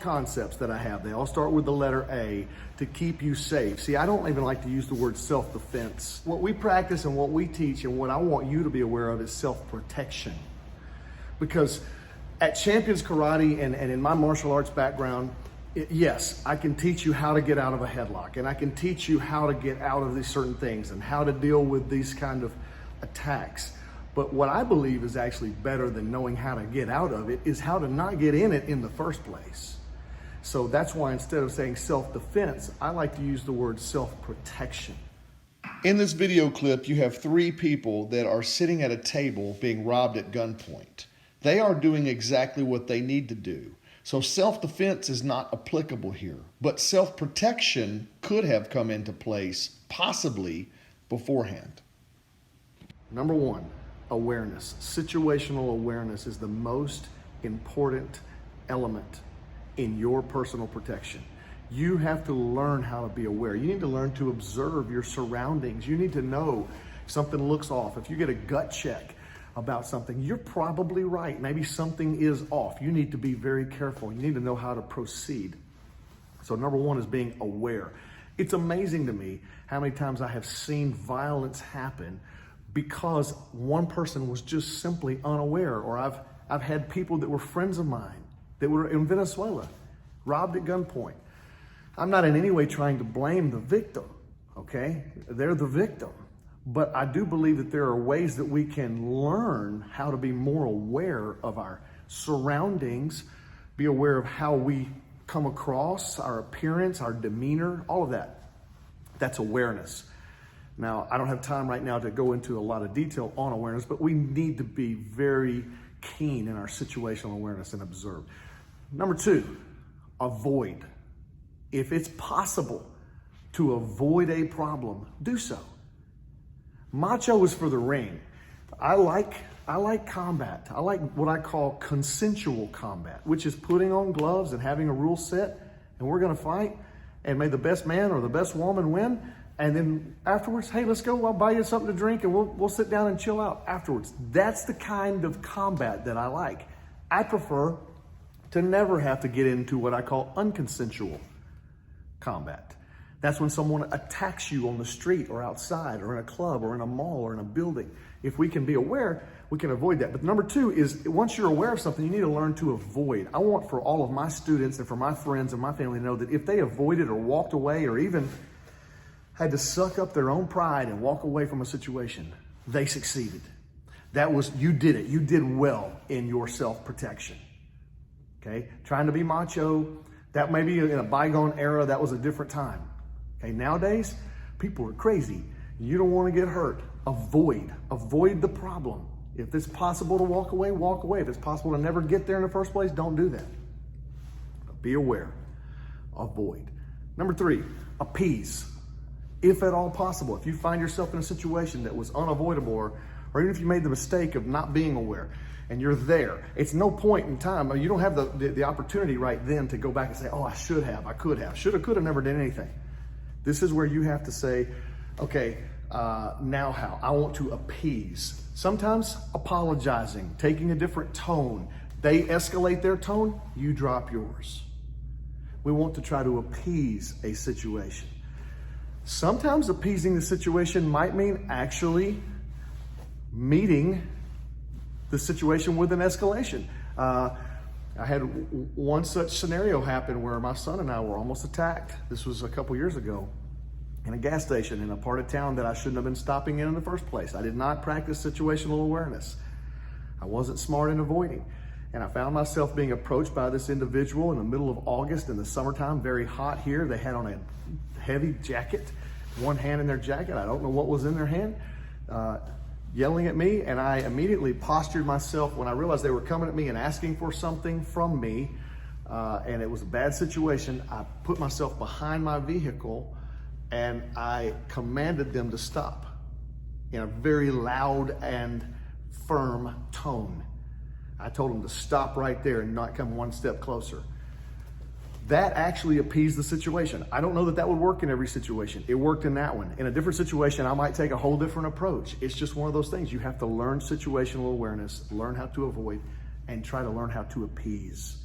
concepts that I have. They all start with the letter A to keep you safe. See, I don't even like to use the word self-defense. What we practice and what we teach and what I want you to be aware of is self-protection. Because at Champions Karate and in my martial arts background, yes, I can teach you how to get out of a headlock, and I can teach you how to get out of these certain things and how to deal with these kind of attacks. But what I believe is actually better than knowing how to get out of it is how to not get in it in the first place. So that's why instead of saying self-defense, I like to use the word self-protection. In this video clip, you have 3 people that are sitting at a table being robbed at gunpoint. They are doing exactly what they need to do. So self-defense is not applicable here, but self-protection could have come into place possibly beforehand. Number 1. Awareness. Situational awareness is the most important element in your personal protection. You have to learn how to be aware. You need to learn to observe your surroundings. You need to know if something looks off. If you get a gut check about something, you're probably right. Maybe something is off. You need to be very careful. You need to know how to proceed. So number 1 is being aware. It's amazing to me how many times I have seen violence happen because one person was just simply unaware. Or I've had people that were friends of mine that were in Venezuela, robbed at gunpoint. I'm not in any way trying to blame the victim, okay? They're the victim. But I do believe that there are ways that we can learn how to be more aware of our surroundings, be aware of how we come across, our appearance, our demeanor, all of that. That's awareness. Now, I don't have time right now to go into a lot of detail on awareness, but we need to be very keen in our situational awareness and observe. Number 2, avoid. If it's possible to avoid a problem, do so. Macho is for the ring. I like combat. I like what I call consensual combat, which is putting on gloves and having a rule set, and we're gonna fight, and may the best man or the best woman win. And then afterwards, hey, let's go, I'll buy you something to drink and we'll sit down and chill out afterwards. That's the kind of combat that I like. I prefer to never have to get into what I call unconsensual combat. That's when someone attacks you on the street or outside or in a club or in a mall or in a building. If we can be aware, we can avoid that. But number 2 is once you're aware of something, you need to learn to avoid. I want for all of my students and for my friends and my family to know that if they avoided or walked away or even had to suck up their own pride and walk away from a situation, they succeeded. That was, you did it. You did well in your self-protection. Okay? Trying to be macho, that may be in a bygone era, that was a different time. Okay, nowadays, people are crazy. You don't want to get hurt. Avoid the problem. If it's possible to walk away, walk away. If it's possible to never get there in the first place, don't do that. Be aware. Avoid. Number 3, appease. If at all possible, if you find yourself in a situation that was unavoidable, or even if you made the mistake of not being aware and you're there, it's no point in time. You don't have the opportunity right then to go back and say, oh, I should have, I could have, shoulda, coulda, never did anything. This is where you have to say, okay, now how? I want to appease. Sometimes apologizing, taking a different tone. They escalate their tone, you drop yours. We want to try to appease a situation. Sometimes appeasing the situation might mean actually meeting the situation with an escalation. I had one such scenario happen where my son and I were almost attacked. This was a couple years ago in a gas station in a part of town that I shouldn't have been stopping in the first place. I did not practice situational awareness. I wasn't smart in avoiding. And I found myself being approached by this individual in the middle of August in the summertime, very hot here. They had on a heavy jacket, one hand in their jacket. I don't know what was in their hand, yelling at me. And I immediately postured myself when I realized they were coming at me and asking for something from me. And it was a bad situation. I put myself behind my vehicle and I commanded them to stop in a very loud and firm tone. I told them to stop right there and not come one step closer. That actually appeased the situation. I don't know that that would work in every situation. It worked in that one. In a different situation, I might take a whole different approach. It's just one of those things. You have to learn situational awareness, learn how to avoid, and try to learn how to appease.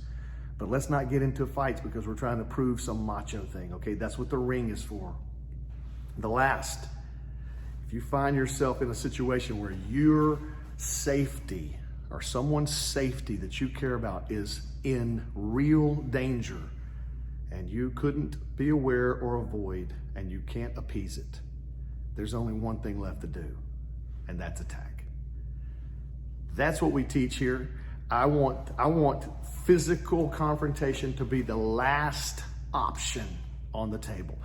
But let's not get into fights because we're trying to prove some macho thing, okay? That's what the ring is for. The last, if you find yourself in a situation where your safety or someone's safety that you care about is in real danger and you couldn't be aware or avoid and you can't appease it, there's only one thing left to do, and that's attack. That's what we teach here. I want physical confrontation to be the last option on the table.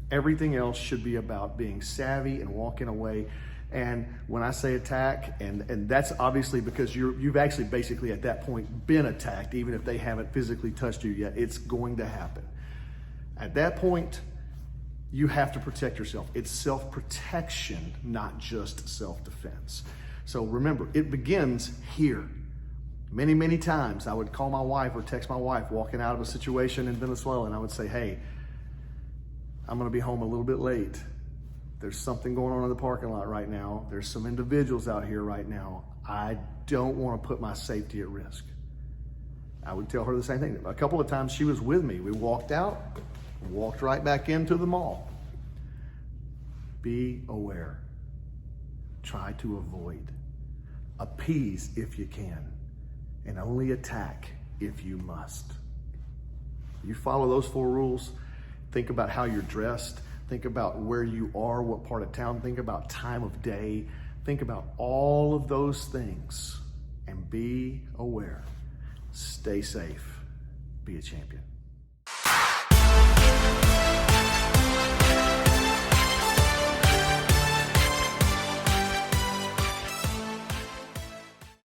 Everything else should be about being savvy and walking away. And when I say attack, and that's obviously because you've actually basically at that point been attacked, even if they haven't physically touched you yet, it's going to happen. At that point, you have to protect yourself. It's self-protection, not just self-defense. So remember, it begins here. Many, many times I would call my wife or text my wife walking out of a situation in Venezuela, and I would say, hey, I'm gonna be home a little bit late. There's something going on in the parking lot right now. There's some individuals out here right now. I don't wanna put my safety at risk. I would tell her the same thing. A couple of times she was with me. We walked out, walked right back into the mall. Be aware. Try to avoid. Appease if you can. And only attack if you must. You follow those 4 rules. Think about how you're dressed. Think about where you are, what part of town. Think about time of day. Think about all of those things and be aware. Stay safe. Be a champion.